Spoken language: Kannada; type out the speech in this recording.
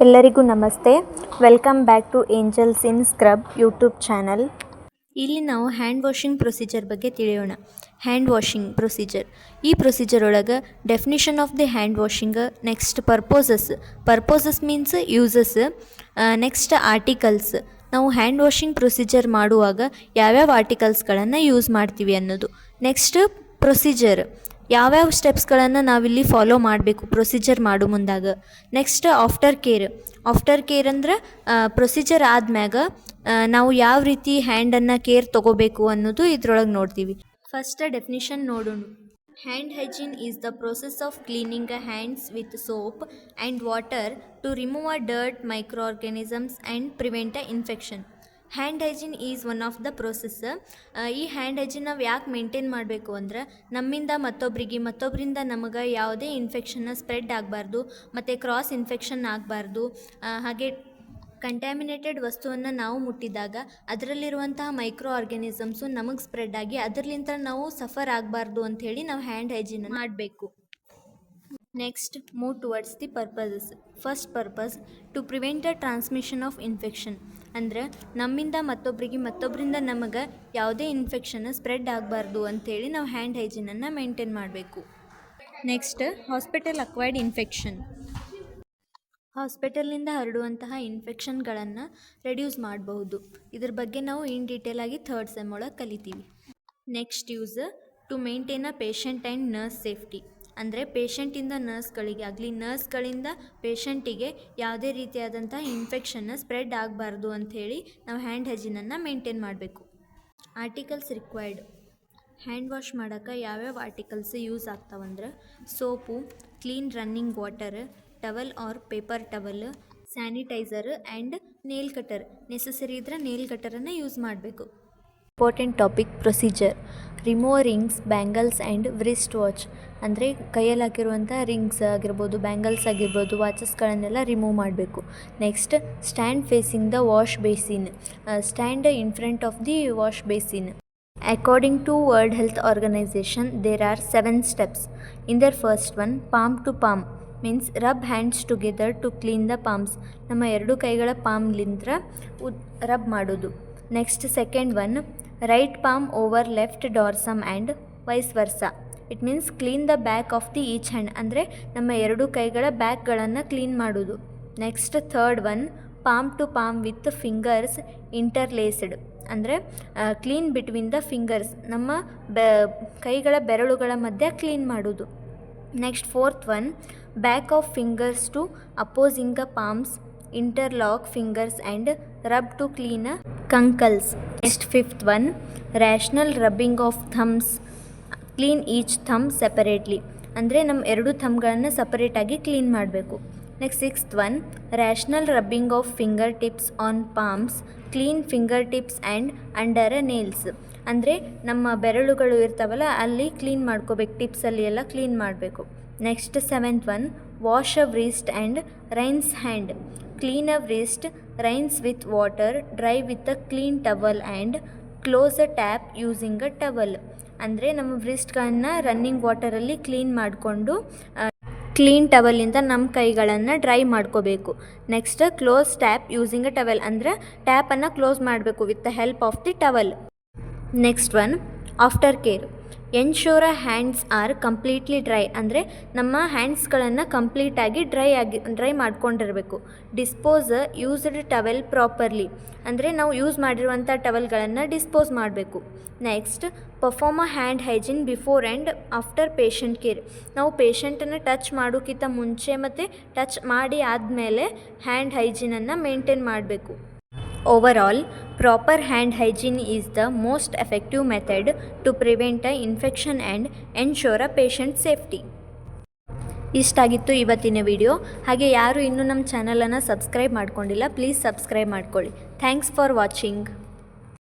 ಎಲ್ಲರಿಗೂ ನಮಸ್ತೆ. Welcome back to angels in scrub YouTube channel. ಇಲ್ಲಿ ನಾವು ಹ್ಯಾಂಡ್ ವಾಷಿಂಗ್ ಪ್ರೊಸೀಜರ್ ಬಗ್ಗೆ ತಿಳಿಯೋಣ. ಹ್ಯಾಂಡ್ ವಾಷಿಂಗ್ ಪ್ರೊಸೀಜರ್, ಈ ಪ್ರೊಸೀಜರ್ ಒಳಗೆ definition of the hand washing, next purposes means uses, next articles. ನಾವು ಹ್ಯಾಂಡ್ ವಾಷಿಂಗ್ ಪ್ರೊಸೀಜರ್ ಮಾಡುವಾಗ ಯಾವ್ಯಾವ ಆರ್ಟಿಕಲ್ಸ್ಗಳನ್ನು ಯೂಸ್ ಮಾಡ್ತೀವಿ ಅನ್ನೋದು. ನೆಕ್ಸ್ಟ್ ಪ್ರೊಸೀಜರ್, ಯಾವ್ಯಾವ ಸ್ಟೆಪ್ಸ್ಗಳನ್ನು ನಾವಿಲ್ಲಿ ಫಾಲೋ ಮಾಡಬೇಕು ಪ್ರೊಸೀಜರ್ ಮಾಡೋ ಮುಂದಾಗ. ನೆಕ್ಸ್ಟ್ ಆಫ್ಟರ್ ಕೇರ್ ಅಂದ್ರೆ ಪ್ರೊಸೀಜರ್ ಆದ್ಮ್ಯಾಗ ನಾವು ಯಾವ ರೀತಿ ಹ್ಯಾಂಡನ್ನು ಕೇರ್ ತೊಗೋಬೇಕು ಅನ್ನೋದು ಇದ್ರೊಳಗೆ ನೋಡ್ತೀವಿ. ಫಸ್ಟ್ ಡೆಫಿನಿಷನ್ ನೋಡೋಣ. Hand hygiene is the process of cleaning hands with soap and water to remove dirt, microorganisms and prevent infection. Hand hygiene is one of the process. ಈ ಹ್ಯಾಂಡ್ ಹೈಜೀನ್ ನಾವು ಯಾಕೆ ಮೇಂಟೈನ್ ಮಾಡಬೇಕು ಅಂದ್ರೆ ನಮ್ಮಿಂದ ಮತ್ತೊಬ್ಬರಿಂದ ನಮಗೆ ಯಾವುದೇ ಇನ್ಫೆಕ್ಷನ್ನ ಸ್ಪ್ರೆಡ್ ಆಗಬಾರ್ದು, ಮತ್ತು ಕ್ರಾಸ್ ಇನ್ಫೆಕ್ಷನ್ ಆಗಬಾರ್ದು. ಹಾಗೆ ಕಂಟ್ಯಾಮಿನೇಟೆಡ್ ವಸ್ತುವನ್ನು ನಾವು ಮುಟ್ಟಿದಾಗ ಅದರಲ್ಲಿರುವಂತಹ ಮೈಕ್ರೋ ಆರ್ಗ್ಯಾನಿಸಮ್ಸು ನಮಗೆ ಸ್ಪ್ರೆಡ್ ಆಗಿ ಅದರಲ್ಲಿಂದ ನಾವು ಸಫರ್ ಆಗಬಾರ್ದು ಅಂಥೇಳಿ ನಾವು ಹ್ಯಾಂಡ್ ಹೈಜೀನ್ ಮಾಡಬೇಕು. Next move towards the purposes. First purpose to prevent the transmission of infection. ಅಂದರೆ ನಮ್ಮಿಂದ ಮತ್ತೊಬ್ಬರಿಂದ ನಮಗೆ ಯಾವುದೇ ಇನ್ಫೆಕ್ಷನ್ ಸ್ಪ್ರೆಡ್ ಆಗಬಾರ್ದು ಅಂಥೇಳಿ ನಾವು ಹ್ಯಾಂಡ್ ಹೈಜೀನನ್ನು ಮೇಂಟೈನ್ ಮಾಡಬೇಕು. Next hospital acquired infection. ಹಾಸ್ಪಿಟಲ್ನಿಂದ ಹರಡುವಂತಹ ಇನ್ಫೆಕ್ಷನ್ಗಳನ್ನು ರೆಡ್ಯೂಸ್ ಮಾಡಬಹುದು. ಇದ್ರ ಬಗ್ಗೆ ನಾವು ಇನ್ ಡೀಟೇಲ್ ಆಗಿ ಥರ್ಡ್ ಸೆಮ್ ಒಳಗೆ ಕಲಿತೀವಿ. Next use to maintain a patient and nurse safety. ಅಂದರೆ ಪೇಷಂಟಿಂದ ನರ್ಸ್ಗಳಿಗೆ ಆಗಲಿ, ನರ್ಸ್ಗಳಿಂದ ಪೇಷಂಟಿಗೆ ಯಾವುದೇ ರೀತಿಯಾದಂಥ ಇನ್ಫೆಕ್ಷನ್ನ ಸ್ಪ್ರೆಡ್ ಆಗಬಾರ್ದು ಅಂಥೇಳಿ ನಾವು ಹ್ಯಾಂಡ್ ಹೈಜೀನನ್ನು ಮೇಂಟೈನ್ ಮಾಡಬೇಕು. Articles required. ಹ್ಯಾಂಡ್ ವಾಶ್ ಮಾಡೋಕ್ಕೆ ಯಾವ್ಯಾವ ಆರ್ಟಿಕಲ್ಸ್ ಯೂಸ್ ಆಗ್ತಾವಂದ್ರೆ soap, clean running water, towel or paper towel, sanitizer and nail cutter. Necessary ಇದ್ರೆ ನೇಲ್ ಕಟರನ್ನು ಯೂಸ್ ಮಾಡಬೇಕು. Important topic procedure. Remove rings, bangles and wrist watch. ಅಂದರೆ ಕೈಯಲ್ಲಿ ಹಾಕಿರುವಂಥ ರಿಂಗ್ಸ್ ಆಗಿರ್ಬೋದು, ಬ್ಯಾಂಗಲ್ಸ್ ಆಗಿರ್ಬೋದು, ವಾಚಸ್ಗಳನ್ನೆಲ್ಲ ರಿಮೂವ್ ಮಾಡಬೇಕು. Next stand facing the wash basin. Stand in front of the wash basin. According to World Health Organization, there are 7 steps. In their first one, palm to palm means rub hands together to clean the palms. ನಮ್ಮ ಎರಡು ಕೈಗಳ ಪಾಮ್ಲಿಂದ ರಬ್ ಮಾಡೋದು. Next second one, right palm over left dorsum and vice versa. It means clean the back of the each hand. ಅಂದರೆ ನಮ್ಮ ಎರಡು ಕೈಗಳ ಬ್ಯಾಕ್ಗಳನ್ನು ಕ್ಲೀನ್ ಮಾಡೋದು. Next third one, palm to palm with fingers interlaced. ಅಂದರೆ ಕ್ಲೀನ್ ಬಿಟ್ವೀನ್ ದ ಫಿಂಗರ್ಸ್, ನಮ್ಮ ಕೈಗಳ ಬೆರಳುಗಳ ಮಧ್ಯೆ ಕ್ಲೀನ್ ಮಾಡೋದು. Next fourth one, back of fingers to opposing the palms, interlock fingers and rub to clean knuckles. Next fifth one, rotational rubbing of thumbs, clean each thumb separately. ಅಂದರೆ ನಮ್ಮ ಎರಡು ಥಮ್ಗಳನ್ನು ಸಪರೇಟಾಗಿ ಕ್ಲೀನ್ ಮಾಡಬೇಕು. Next sixth one, rotational rubbing of finger tips on palms, clean finger tips and under nails. ಅಂದರೆ ನಮ್ಮ ಬೆರಳುಗಳು ಇರ್ತಾವಲ್ಲ ಅಲ್ಲಿ ಕ್ಲೀನ್ ಮಾಡ್ಕೋಬೇಕು, ಟಿಪ್ಸಲ್ಲಿ ಎಲ್ಲ ಕ್ಲೀನ್ ಮಾಡಬೇಕು. Next seventh one, wash a wrist and Reigns hand. Clean a wrist, Reigns with water, dry with a clean towel and close a tap using a towel. ಅಂದರೆ ನಮ್ಮ ವ್ರಿಸ್ಟ್ಗಳನ್ನು ರನ್ನಿಂಗ್ ವಾಟರಲ್ಲಿ ಕ್ಲೀನ್ ಮಾಡಿಕೊಂಡು ಕ್ಲೀನ್ ಟವಲಿಂದ ನಮ್ಮ ಕೈಗಳನ್ನು ಡ್ರೈ ಮಾಡ್ಕೋಬೇಕು. Next close tap using a towel. ಅಂದರೆ ಟ್ಯಾಪನ್ನು ಕ್ಲೋಸ್ ಮಾಡಬೇಕು with the help of the towel. Next one, after care. Ensure hands are completely dry. ಅಂದರೆ ನಮ್ಮ ಹ್ಯಾಂಡ್ಸ್ಗಳನ್ನು ಕಂಪ್ಲೀಟಾಗಿ ಡ್ರೈ ಮಾಡ್ಕೊಂಡಿರಬೇಕು. Dispose used towel properly. ಅಂದರೆ ನಾವು ಯೂಸ್ ಮಾಡಿರುವಂಥ ಟವೆಲ್ಗಳನ್ನು ಡಿಸ್ಪೋಸ್ ಮಾಡಬೇಕು. Next perform a hand hygiene before and after patient care. ನಾವು ಪೇಷಂಟನ್ನು ಟಚ್ ಮಾಡೋಕ್ಕಿಂತ ಮುಂಚೆ ಮತ್ತು ಟಚ್ ಮಾಡಿ ಆದಮೇಲೆ ಹ್ಯಾಂಡ್ ಹೈಜೀನನ್ನು ಮೇಂಟೈನ್ ಮಾಡಬೇಕು. Overall, proper hand hygiene is the most effective method to prevent an infection and ensure a patient safety. ಇಷ್ಟಾಗಿತ್ತು ಇವತ್ತಿನ ವಿಡಿಯೋ. ಹಾಗೆ ಯಾರು ಇನ್ನೂ ನಮ್ಮ ಚಾನಲನ್ನು ಸಬ್ಸ್ಕ್ರೈಬ್ ಮಾಡ್ಕೊಂಡಿಲ್ಲ, ಪ್ಲೀಸ್ ಸಬ್ಸ್ಕ್ರೈಬ್ ಮಾಡ್ಕೊಳ್ಳಿ. Thanks for watching.